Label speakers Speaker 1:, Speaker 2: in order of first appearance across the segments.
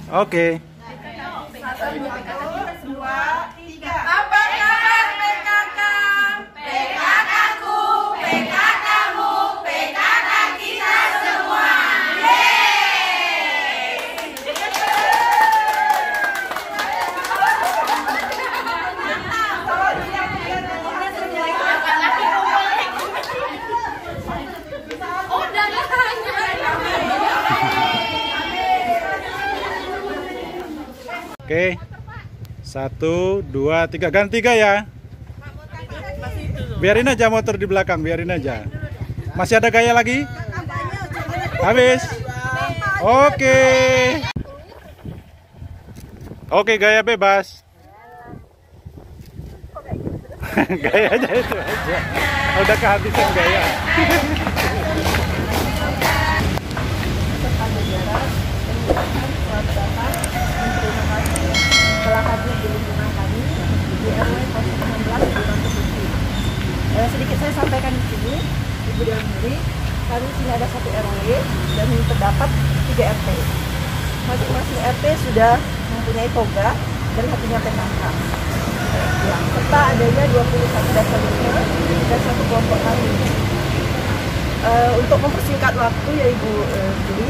Speaker 1: Oke.
Speaker 2: Satu, dua, tiga. Apa kabar PKK? PKK-ku, PKK-mu, PKK kita semua.
Speaker 1: Oke. 1, 2, 3. Ganti gaya. Biarin aja motor di belakang, biarin aja. Masih ada gaya lagi? Habis. Oke. Oke, gaya bebas. Gaya aja itu aja. Udah kehabisan gaya.
Speaker 3: Telah hadir di lingkungan kami di RW 016 di Bangkebesi. Sedikit saya sampaikan di sini, Ibu Dewan Muri, kami sini ada 1 RW dan terdapat 3 RT. Masing-masing RT sudah mempunyai toga dan satunya PKK. Ya, serta adanya 21 dasar desa dan 1 kelompok kami. Untuk mempersingkat waktu ya Ibu Juli,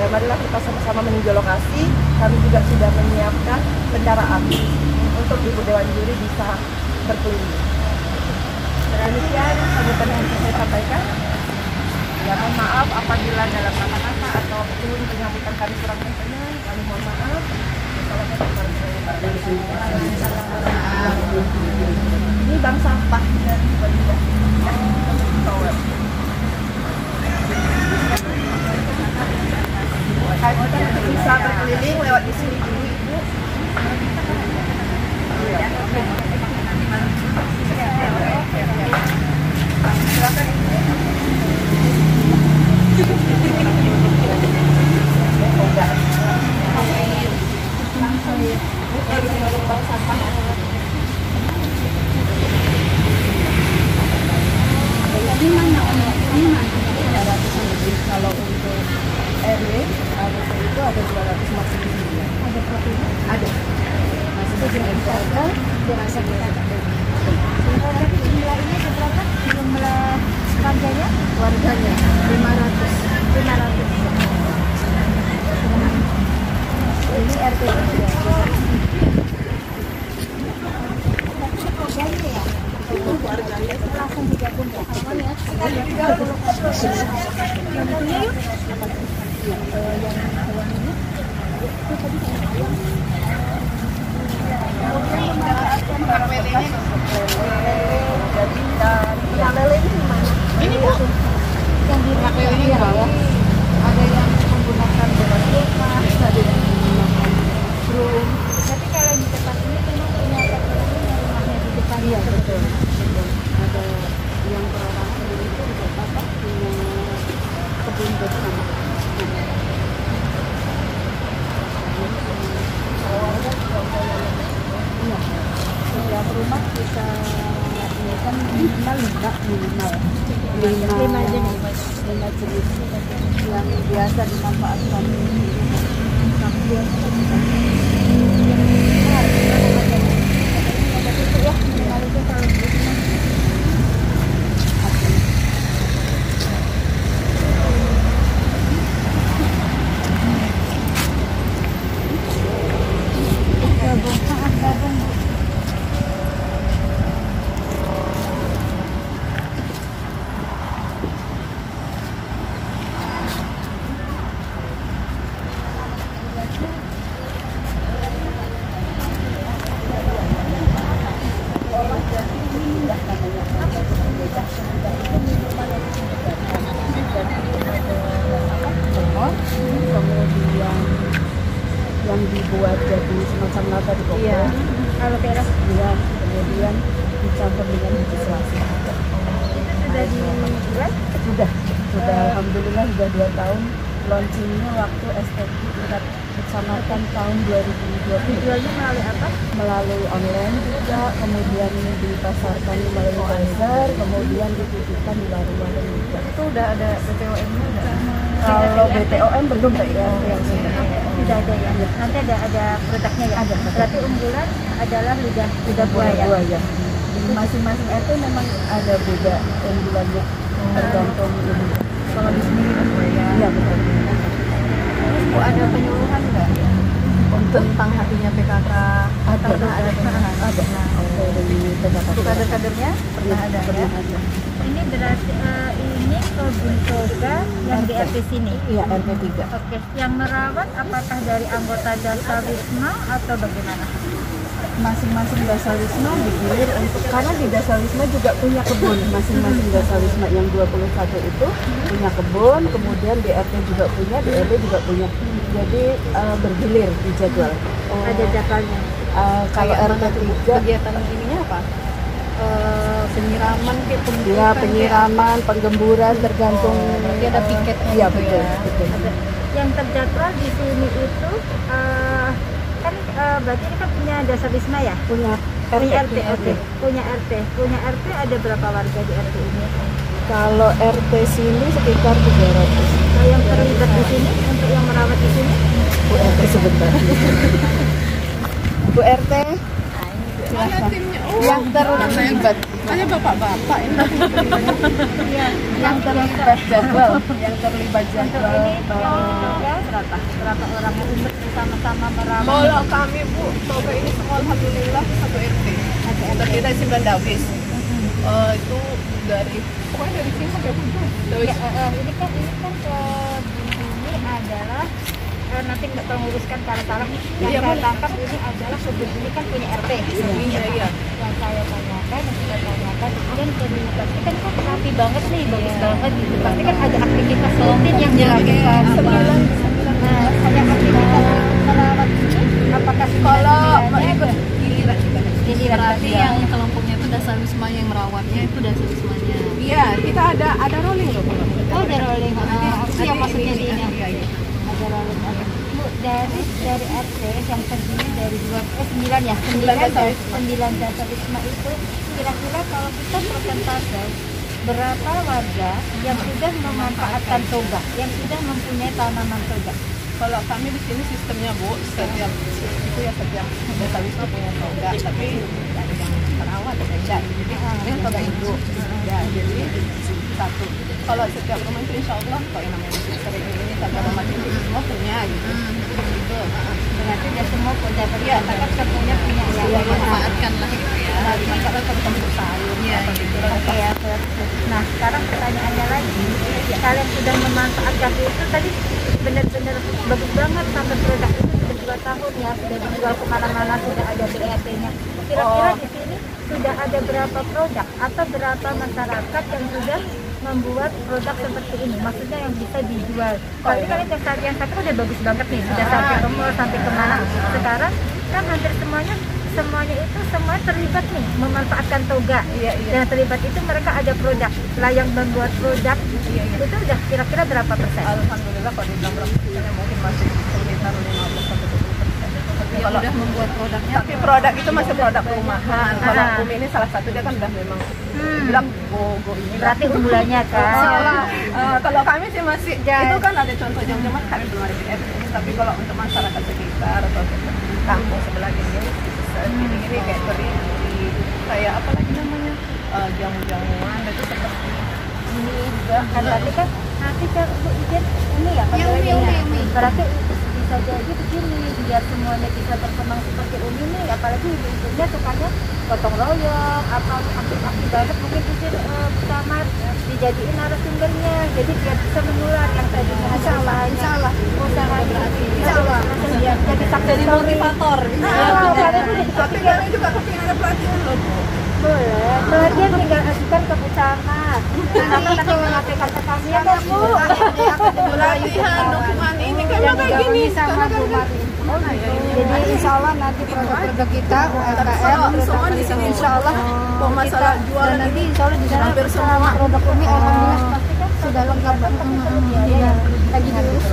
Speaker 3: marilah kita sama-sama meninjau lokasi. Kami juga sudah menyiapkan kendaraan untuk Ibu Dewan Juri bisa berkeliling. Demikian sambutan yang bisa saya sampaikan. Ya, mohon maaf apabila dalam kata-kata ataupun penyambutan kami kurang sempurna, kami mohon maaf. Ini bank sampah dari Balidah. Kita bisa berkeliling lewat di sini dulu Ibu. Silakan. Kalau untuk RW itu ada 200 maksimum. Ada berapa? Ada. Masih ada dirasa kita ada. Jumlah ini berapa? Jumlah warganya? Warganya 500. Ini RT warganya langsung digabung bersama ya. Yang punya yuk. Yang hewan ini itu tadi yang lele ini gimana? Ini Bu yang di lele di bawah ada yang menggunakan dengan kulkas, ada yang menggunakan drum. Tapi kalau di tempat ini memang punya rumahnya di depan. Iya betul. Ada yang perorangan itu juga bapak punya kebun bersama. Iya, setiap rumah kita kan minimal 5 jenis yang biasa dimanfaatkan. Kemudian yang dibuat jadi semacam lada di kompor. Iya. Kalau teras iya. Kemudian dicampur dengan biji selasi. Sudah dibuat? Sudah. Alhamdulillah sudah 2 tahun. Launchingnya waktu STP kita kecamatan tahun 2020. Jualnya melalui apa? Melalui online juga, kemudian dipasarkan melalui pasar, kemudian dititipkan di warung-warung juga. Itu udah ada BTOM-nya? Kalau BTOM belum ya, yang sudah.
Speaker 4: sudah ada ya. Nanti ada produknya ya.
Speaker 3: Ada.
Speaker 4: Berarti unggulan adalah lidah buaya.
Speaker 3: Buaya. Jadi masing-masing RT memang ada beda unggulannya tergantung ini.
Speaker 4: Kalau di sini lidah buaya.
Speaker 3: Iya betul.
Speaker 4: Terus Bu ada penyuluhan nggak tentang hatinya PKK?
Speaker 3: Ada.
Speaker 4: Pernah ada penyuluhan?
Speaker 3: Ada. Dari PKK.
Speaker 4: Untuk kader-kadernya pernah ada ya?
Speaker 3: Pernah ada.
Speaker 4: Ini berarti ini kebun toga yang di RT sini.
Speaker 3: Iya RT 3.
Speaker 4: Oke, yang merawat apakah dari anggota Dasar Wisma atau bagaimana?
Speaker 3: Masing-masing Dasar Wisma digilir untuk, karena di Dasar Wisma juga punya kebun. Masing-masing Dasar Wisma yang 21 itu punya kebun, kemudian di RT juga punya, di RW juga punya. Jadi bergilir di jadwal.
Speaker 4: Ada jadwalnya.
Speaker 3: Kayak RT 3
Speaker 4: Kegiatan ininya apa? Penyiraman kayak
Speaker 3: ya penyiraman, penggemburan tergantung.
Speaker 4: Berarti ada piketnya
Speaker 3: Iya
Speaker 4: gitu
Speaker 3: betul.
Speaker 4: ya.
Speaker 3: Betul.
Speaker 4: Ada. Yang terjadwal di sini itu kan berarti ini kan punya Dasar Wisma ya?
Speaker 3: Punya
Speaker 4: Punya RT, oke. Punya RT ada berapa warga di RT ini?
Speaker 3: Kalau RT sini sekitar 300.
Speaker 4: Nah, yang terlibat di sini untuk yang merawat di sini?
Speaker 3: Bu RT sebentar. Bu RT. Silahkan. Yang terlibat.
Speaker 2: Hanya bapak-bapak ini.
Speaker 4: Iya,
Speaker 3: Yang terlibat jadwal. Yang terlibat
Speaker 4: untuk
Speaker 3: jadwal.
Speaker 4: ini toga berapa orang yang ikut bersama-sama merawat?
Speaker 2: Kalau kami Bu, toga ini semua alhamdulillah satu RT. Terdiri dari 9 dawis. Itu dari pokoknya dari sini sampai ujung. Dawis.
Speaker 4: Ya, ini kan ini adalah nanti nggak menguruskan cara-cara yang
Speaker 2: Iya,
Speaker 4: saya
Speaker 2: Bu.
Speaker 4: tangkap ini adalah kebun ini kan punya RT.
Speaker 2: Iya.
Speaker 4: Yang saya tanyakan, yang kita tanyakan, kemudian terlibat ini kan rapi banget nih, bagus banget gitu. Pasti kan ada aktivitas rutin yang dilakukan. Nah, hanya aktivitas merawat ini, apakah
Speaker 2: Kalau
Speaker 4: sembilan-sembilannya
Speaker 2: mau ikut
Speaker 4: ada?
Speaker 2: giliran juga.
Speaker 4: Giliran
Speaker 5: Berarti
Speaker 4: kerja.
Speaker 5: yang kelompoknya itu Dasar Wisma, yang merawatnya itu Dasar Wismanya.
Speaker 2: Iya, kita ada rolling loh kalau.
Speaker 4: Oh, ada rolling. Apa sih yang maksudnya di ini?
Speaker 2: Iya.
Speaker 4: Ada rolling. Bu, dari RT yang terdiri dari 9 ya, 9 Dasar Wisma itu kira-kira kalau kita persentase berapa warga yang sudah memanfaatkan toga, yang sudah mempunyai tanaman toga?
Speaker 2: Kalau kami di sini sistemnya Bu, setiap itu ya setiap desa wisma punya toga, tapi ada yang perawat ada enggak. Jadi ini toga induk. Ya, jadi satu. Kalau setiap rumah itu insya Allah, kalau yang namanya sering ini toga rumah itu semua punya gitu. Gitu.
Speaker 4: Berarti dia semua punya berdasarkan semuanya punya ya.
Speaker 5: Memanfaatkan lah gitu ya.
Speaker 2: Nah, dimanfaatkan kalau campur sayur,
Speaker 5: Iya,
Speaker 2: apa gitu.
Speaker 4: Oke ya. Nah, sekarang pertanyaannya lagi, kalian sudah memanfaatkan itu tadi benar-benar bagus banget sampai produk itu sudah 2 tahun ya, sudah dijual kemana-mana, sudah ada BRT-nya. Kira-kira di sini sudah ada berapa produk atau berapa masyarakat yang sudah membuat produk seperti ini, maksudnya yang bisa dijual. Kalau ini kan yang satu udah bagus banget nih, sudah sampai ke mall, sampai kemana. Sekarang kan hampir semuanya itu semua terlibat nih memanfaatkan toga. Yang terlibat itu mereka ada produk. Lah yang membuat produk itu udah kira-kira berapa persen?
Speaker 2: Alhamdulillah kalau dibilang berapa persennya mungkin masih sekitar 15-20%. Tapi
Speaker 5: Yang
Speaker 2: kalau
Speaker 5: udah membuat produknya.
Speaker 2: tapi produk itu masih produk rumahan. Kalau Umi ini salah satu dia kan udah memang bilang go ini.
Speaker 4: Berarti unggulannya kan.
Speaker 2: Kalau kami sih masih itu kan ada contoh jam-jaman kami belum ada BF ini, tapi kalau untuk masyarakat sekitar atau kampung sebelah gini kayak teri, kayak apa lagi namanya jamu-jamuan itu seperti ini juga
Speaker 4: Kan tadi kan nanti kan Bu izin ini ya
Speaker 5: Iya, umi.
Speaker 4: berarti bisa jadi begini biar semuanya bisa berkembang seperti Umi nih, apalagi ibu-ibunya sukanya gotong royong atau aktif-aktif banget, mungkin izin bersama dijadiin narasumbernya, jadi biar bisa menular yang tadinya ada usahanya usaha berarti jadi
Speaker 5: Jadi motivator gitu ya.
Speaker 2: tapi kami juga kepingin ada pelatihan loh Bu.
Speaker 4: boleh pelatihan tinggal ajukan ke Bu Camat. Nanti memakai kata kami ya kan Bu.
Speaker 2: Pelatihan dokumen ini kan kayak gini
Speaker 4: sama Bu Marin.
Speaker 3: Jadi insya Allah nanti produk-produk kita UMKM
Speaker 2: semua di sini insya Allah mau masalah jualan
Speaker 3: nanti
Speaker 2: ini
Speaker 3: insya Allah di sana
Speaker 2: hampir semua
Speaker 3: produk Umi alhamdulillah sudah lengkap
Speaker 4: Iya, lagi diurus.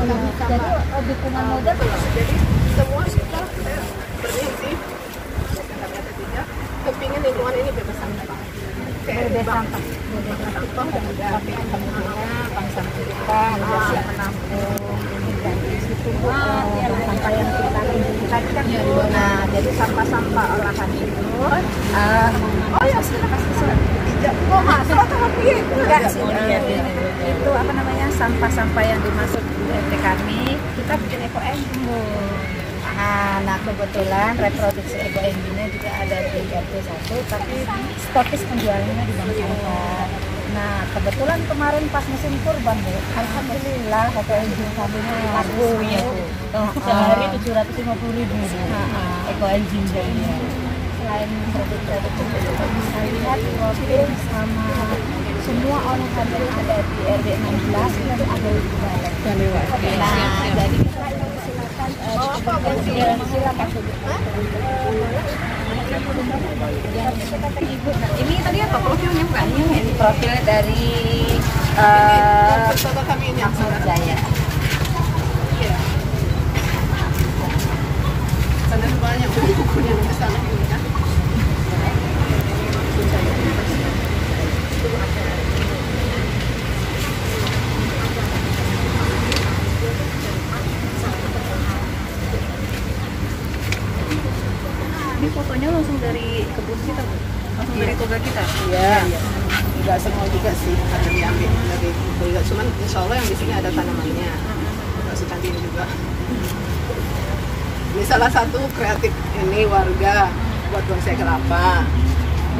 Speaker 4: Jadi dukungan modal
Speaker 2: jadi semua kita bermimpi kami ada tiga kepingin lingkungan ini bebas sampah
Speaker 4: bebas sampah.
Speaker 2: sampah dan juga
Speaker 4: Alhamdulillah bangsa kita sudah siap menampung ini dan di situ Bu, sampah kan. Nah, jadi sampah-sampah olahan itu, oh ya silakan. Oh masuk atau apa? Enggak sih. Itu apa namanya sampah-sampah yang dimasuk di RT kami, kita bikin eco engine. Nah kebetulan reproduksi eco engine-nya juga ada di RT 1, tapi stokis penjualannya di Bank Sampah. Nah kebetulan kemarin pas musim kurban Bu, alhamdulillah eco engine kami laku ya. Sehari 750.000 eco engine jadinya. Selain produk-produk itu bisa lihat profil sama semua olahan yang ada di RW 16 itu ada di bawah. Nah, jadi silakan silakan.
Speaker 2: Ini tadi apa profilnya bukan?
Speaker 4: Ini profil dari
Speaker 2: Foto kami ini
Speaker 4: Ahmad Jaya.
Speaker 2: Iya. Ada banyak buku-bukunya di sana ini kan. Ini fotonya langsung dari kebun kita, Bu? Langsung dari toga kita?
Speaker 3: Iya. Enggak semua juga sih, ada diambil dari juga. Cuman insya Allah yang di sini ada tanamannya. Enggak secantik ini juga. Ini salah satu kreatif ini warga buat bonsai kelapa.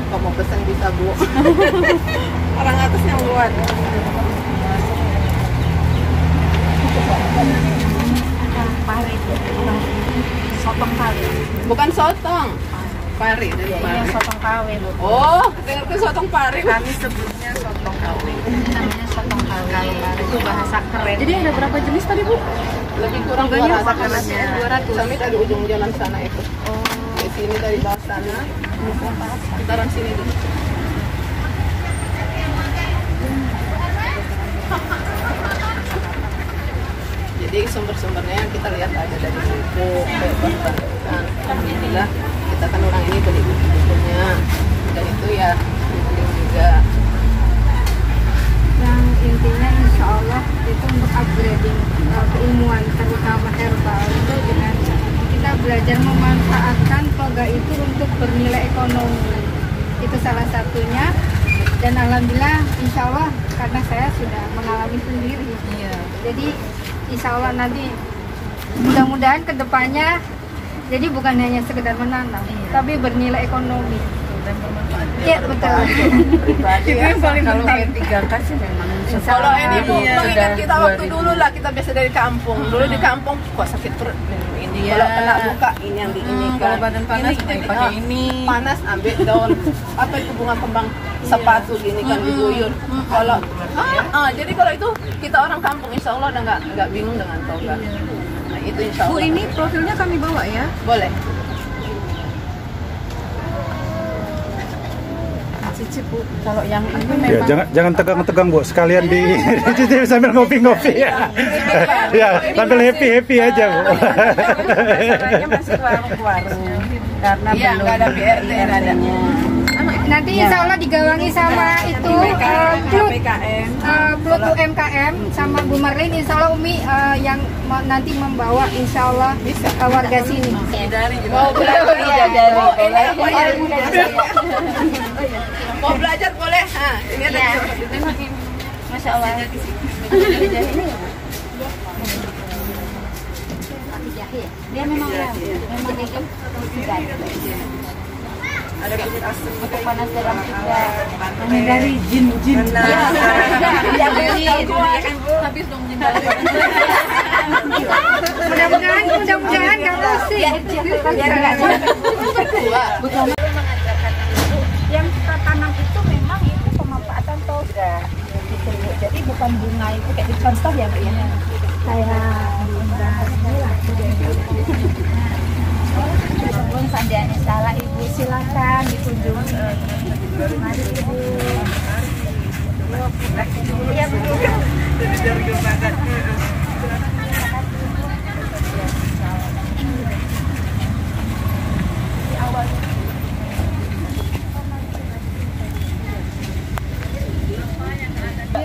Speaker 3: Kalau mau pesan bisa Bu. Orang atas yang buat.
Speaker 4: Pari, sotong pari.
Speaker 3: Bukan sotong. Pari dari
Speaker 4: Ini
Speaker 3: pari.
Speaker 4: yang sotong kawe Bu.
Speaker 3: Oh, dengar ke sotong pari.
Speaker 4: Kami sebutnya sotong kawe. Namanya sotong kawe. Itu bahasa keren.
Speaker 2: Jadi ada berapa jenis tadi, Bu?
Speaker 3: Lebih kurang
Speaker 2: Toganya
Speaker 3: 200.
Speaker 2: makanannya 200.
Speaker 3: Kami dari ujung jalan sana itu.
Speaker 2: Oh.
Speaker 3: Di sini dari bawah sana. Sekitaran sini dulu. Jadi sumber-sumbernya kita lihat ada dari buku, paper, dan alhamdulillah kita kan orang ini beli buku-bukunya dan itu ya beli juga.
Speaker 4: Yang intinya insya Allah itu untuk upgrading keilmuan terutama herbal itu dengan kita belajar memanfaatkan toga itu untuk bernilai ekonomi, itu salah satunya. Dan alhamdulillah insya Allah karena saya sudah mengalami sendiri.
Speaker 2: Iya.
Speaker 4: Jadi insya Allah nanti mudah-mudahan kedepannya jadi bukan hanya sekedar menanam, tapi bernilai ekonomi.
Speaker 2: Dan bermanfaat.
Speaker 4: Iya betul.
Speaker 3: Pribadi
Speaker 2: Itu
Speaker 3: ya.
Speaker 2: yang paling
Speaker 3: Kalau
Speaker 2: penting.
Speaker 3: P3K sih memang
Speaker 4: Insya
Speaker 3: kalau
Speaker 4: Allah.
Speaker 3: ini Bu,
Speaker 2: Iya,
Speaker 3: mengingat
Speaker 2: sudah
Speaker 3: kita waktu
Speaker 2: 2000.
Speaker 3: dulu lah, kita biasa dari kampung. Dulu di kampung kok sakit perut minum ini.
Speaker 2: Iya.
Speaker 3: Kalau kena luka ini yang diinikan.
Speaker 2: Kalau badan panas pakai ini.
Speaker 3: Panas ambil daun apa itu bunga kembang sepatu gini kan diguyur. Kalau jadi kalau itu kita orang kampung insya Allah udah nggak bingung dengan toga. Nah itu insya
Speaker 2: Bu,
Speaker 3: Allah.
Speaker 2: ini profilnya kami bawa ya.
Speaker 3: Boleh.
Speaker 2: Cicip, Bu. Kalau yang ini
Speaker 1: Ya,
Speaker 2: memang
Speaker 1: jangan tegang-tegang Bu, sekalian di sambil ngopi-ngopi ya. Ya, sambil happy aja Bu.
Speaker 2: masalahnya masih warung-warung karena
Speaker 3: Iya
Speaker 2: belum
Speaker 3: nggak ada BRT adanya.
Speaker 4: Nanti insya Allah digawangi sama itu
Speaker 2: PKM.
Speaker 4: Pluto UMKM sama Bu Marlin, insya Allah Umi yang nanti membawa insya Allah ke warga sini.
Speaker 2: Dari
Speaker 3: Mau belajar
Speaker 4: Iya,
Speaker 3: boleh.
Speaker 4: boleh.
Speaker 3: Mau belajar boleh. Ini ada
Speaker 4: Masya Allah. Dia memang memang itu
Speaker 3: ada kunyit asam
Speaker 4: untuk panas dalam juga.
Speaker 2: dari jin-jin.
Speaker 4: Iya,
Speaker 2: Habis dong jin.
Speaker 4: Mudah-mudahan nggak musik. Biar nggak yang kita tanam itu memang itu pemanfaatan toga gitu Bu. Jadi bukan bunga itu kayak di contoh ya Bu ya. Kayak bunga inilah. Sebelum seandainya salah Ibu silakan dikunjungi. Mari Ibu. Iya Bu.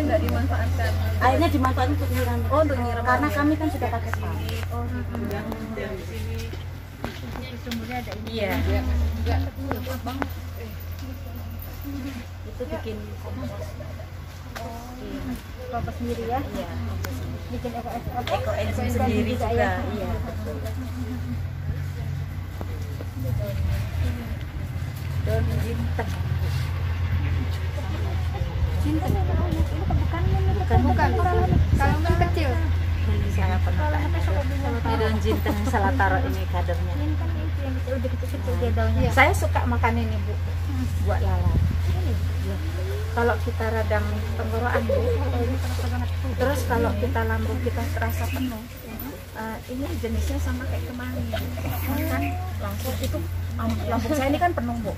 Speaker 2: Nggak dimanfaatkan.
Speaker 3: airnya dimanfaatkan untuk nyiram.
Speaker 2: Oh, untuk nyiram.
Speaker 3: Karena kami kan sudah pakai pump.
Speaker 2: Oh,
Speaker 4: Sumbernya ada ini.
Speaker 3: Iya.
Speaker 2: Enggak.
Speaker 3: Itu bikin kompos.
Speaker 4: Kompos sendiri ya.
Speaker 3: Iya.
Speaker 4: Bikin
Speaker 3: Ekoenzim sendiri juga.
Speaker 4: ya.
Speaker 3: Iya. Daun jinten.
Speaker 4: Jinten ya,
Speaker 2: Bukan. Kalau yang kecil.
Speaker 3: Ini saya pernah ini daun jinten salah taruh ini kadernya.
Speaker 4: Jinten itu yang udah kecil-kecil dia daunnya.
Speaker 3: Saya suka makan ini Bu, buat lalap. Kalau kita radang tenggorokan Bu, terus kalau kita lambung kita terasa penuh, ini jenisnya sama kayak kemarin, makan langsung itu lambung saya ini kan penuh Bu,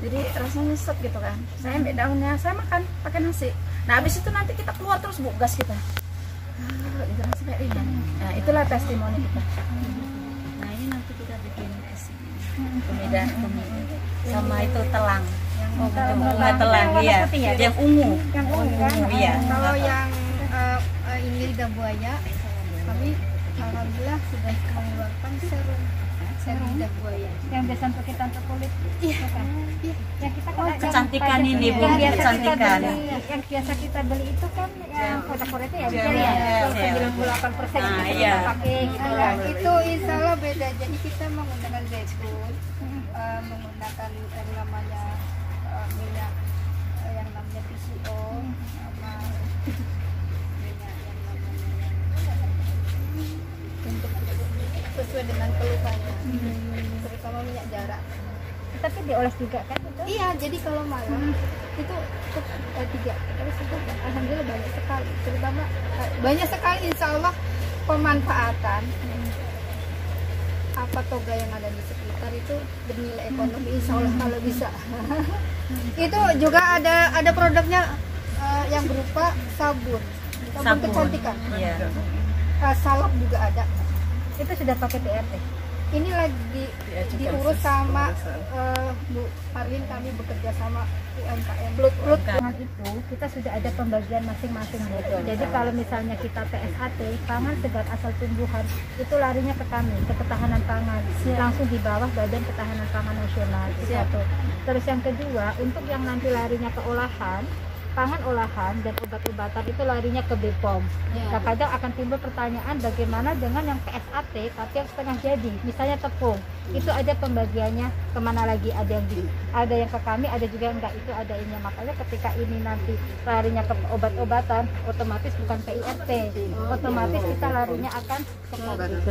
Speaker 3: jadi rasanya set gitu kan. Saya ambil daunnya, saya makan pakai nasi. Nah habis itu nanti kita keluar terus Bu, gas kita. Itu rasanya ringan. Nah itulah testimoni kita. Nah ini nanti kita bikin es tumida sama itu telang. Bunga telang, iya. Yang ungu.
Speaker 4: Yang ungu kan?
Speaker 3: Iya.
Speaker 2: Kalau yang ini lidah buaya, kami alhamdulillah sudah mengeluarkan serum lidah buaya.
Speaker 4: Yang biasa untuk kita untuk kulit. Iya. Yang kita kan
Speaker 3: Kecantikan ini Bu,
Speaker 4: yang biasa kita
Speaker 3: kecantikan.
Speaker 4: beli, yang biasa kita beli itu kan yang produk itu ya bisa
Speaker 3: Iya,
Speaker 4: ya.
Speaker 3: iya.
Speaker 4: 98%
Speaker 3: Nah,
Speaker 4: kita
Speaker 3: iya.
Speaker 4: pakai gitu
Speaker 2: Nah,
Speaker 4: kan.
Speaker 2: itu insya Allah beda. Jadi kita menggunakan zaitun, menggunakan yang namanya minyak yang namanya PCO, sama minyak yang namanya untuk sesuai dengan keluhannya, terutama minyak jarak.
Speaker 4: Tapi dioles juga kan itu.
Speaker 2: Iya, jadi kalau malam itu 3 terus itu alhamdulillah banyak sekali, terutama banyak sekali insya Allah pemanfaatan apa toga yang ada di sekitar itu bernilai ekonomi insya Allah kalau bisa. Itu juga ada produknya yang berupa sabun kecantikan.
Speaker 3: Iya.
Speaker 2: Salep juga ada.
Speaker 4: Itu sudah pakai PRT.
Speaker 2: Ini lagi diurus sama Bu Marlin, kami bekerja sama UMKM Blut.
Speaker 4: Pangan itu kita sudah ada pembagian masing-masing Bu. Jadi kalau misalnya kita PSAT, pangan segar asal tumbuhan, itu larinya ke kami, ke ketahanan pangan. Langsung di bawah Badan Ketahanan Pangan Nasional. Itu satu. Terus yang kedua, untuk yang nanti larinya ke olahan, pangan olahan dan obat-obatan itu larinya ke BPOM. Nah, kadang akan timbul pertanyaan bagaimana dengan yang PSAT tapi yang setengah jadi, misalnya tepung, itu ada pembagiannya kemana lagi, ada yang ke kami, ada juga yang enggak, itu ada ini. Makanya ketika ini nanti larinya ke obat-obatan, otomatis bukan PIRT, otomatis kita larinya akan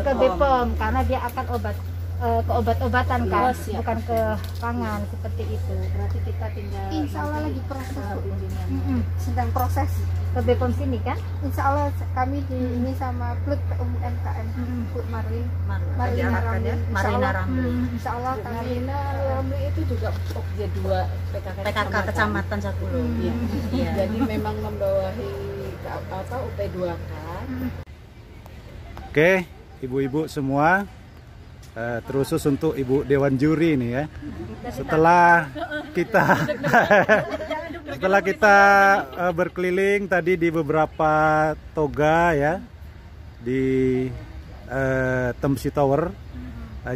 Speaker 4: ke BPOM karena dia akan ke obat-obatan kan, bukan ke pangan seperti itu. Berarti kita tinggal
Speaker 2: Insya Allah lagi proses, sedang proses
Speaker 4: ke BPOM sini kan.
Speaker 2: Insya Allah kami di ini sama Blut UMKM Bu Marlin Ramli.
Speaker 3: Marina Ramli.
Speaker 2: Insya Allah kami
Speaker 6: Ramli itu juga POKJ 2
Speaker 3: PKK Kecamatan 10. Iya.
Speaker 6: Jadi memang membawahi UP2K.
Speaker 1: Oke, ibu-ibu semua, terusus untuk Ibu Dewan Juri nih ya. Setelah kita berkeliling tadi di beberapa toga ya di Temsi Tower.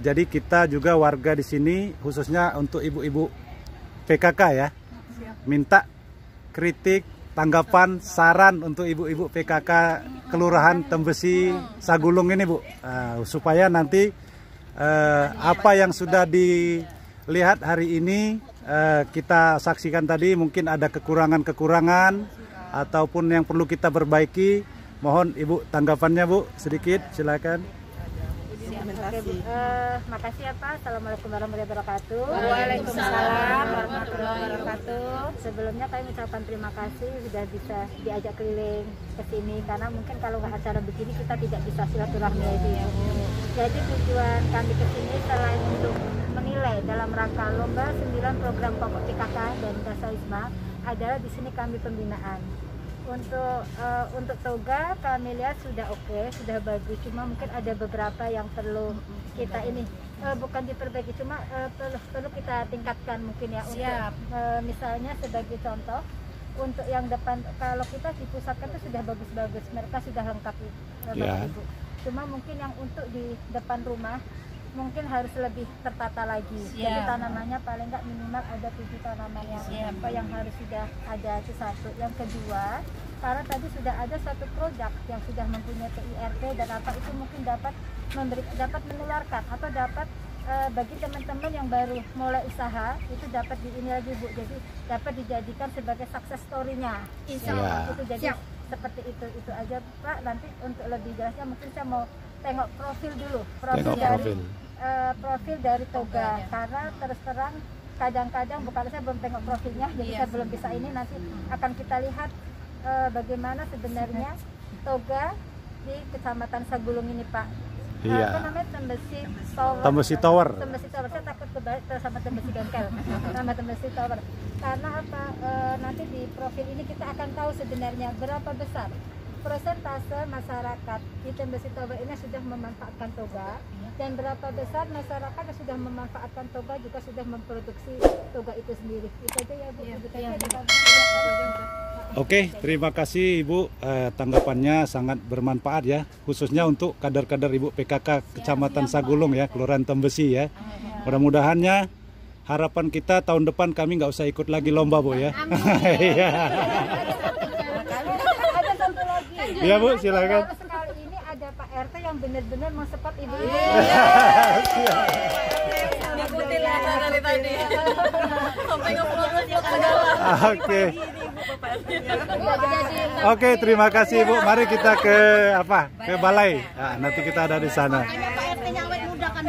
Speaker 1: Jadi kita juga warga di sini khususnya untuk ibu-ibu PKK ya, minta kritik, tanggapan, saran untuk ibu-ibu PKK Kelurahan Tembesi Sagulung ini Bu, supaya nanti apa yang sudah dilihat hari ini kita saksikan tadi, mungkin ada kekurangan-kekurangan ataupun yang perlu kita perbaiki. Mohon Ibu tanggapannya Bu, sedikit silakan.
Speaker 4: Makasih ya Pak. Assalamualaikum warahmatullahi wabarakatuh. Waalaikumsalam warahmatullahi wabarakatuh. Sebelumnya kami ucapkan terima kasih sudah bisa diajak keliling ke sini, karena mungkin kalau nggak acara begini kita tidak bisa silaturahmi lagi ya. Jadi tujuan kami ke sini selain untuk menilai dalam rangka lomba 9 program pokok PKK dan Dasawisma adalah di sini kami pembinaan. Untuk toga kami lihat sudah oke, sudah bagus, cuma mungkin ada beberapa yang perlu kita ini bukan diperbaiki, cuma perlu kita tingkatkan mungkin ya. Untuk misalnya sebagai contoh, untuk yang depan, kalau kita di pusatkan itu sudah bagus-bagus, mereka sudah lengkap Bapak Ibu. Cuma mungkin yang untuk di depan rumah mungkin harus lebih tertata lagi. Jadi tanamannya paling nggak minimal ada 7 tanaman yang harus sudah ada, itu satu. Yang kedua, karena tadi sudah ada satu produk yang sudah mempunyai PIRT dan apa itu mungkin dapat menularkan atau dapat bagi teman-teman yang baru mulai usaha itu dapat ini lagi Bu, jadi dapat dijadikan sebagai success story-nya. Itu jadi seperti itu aja Pak. Nanti untuk lebih jelasnya mungkin saya mau tengok profil dulu, profil dari toga, karena terus terang kadang-kadang bukan saya belum tengok profilnya, jadi saya belum bisa ini. Nanti akan kita lihat bagaimana sebenarnya toga di Kecamatan Sagulung ini Pak. Apa namanya, Tembesi Tower. Saya takut kebalik sama Tembesi Bengkel. Nama Tembesi Tower. Karena apa? Nanti di profil ini kita akan tahu sebenarnya berapa besar persentase masyarakat di Tembesi Tower ini sudah memanfaatkan toga, dan berapa besar masyarakat yang sudah memanfaatkan toga juga sudah memproduksi toga itu sendiri. Itu aja ya Bu.
Speaker 1: Oke, terima kasih Ibu, tanggapannya sangat bermanfaat ya, khususnya untuk kader-kader Ibu PKK Kecamatan Sagulung ya, Kelurahan Tembesi ya. Mudah-mudahannya harapan kita tahun depan kami nggak usah ikut lagi lomba Bu ya.
Speaker 4: Ada satu lagi.
Speaker 1: Iya Bu, silakan.
Speaker 4: Sekali ini ada Pak RT yang benar-benar mensupport Ibu.
Speaker 2: Ikutin lah dari tadi. Sampai ngeprotes segala.
Speaker 1: Oke, terima kasih Bu. Mari kita ke balai. Nah, nanti kita ada di sana.
Speaker 4: Pak RT-nya awet muda kan.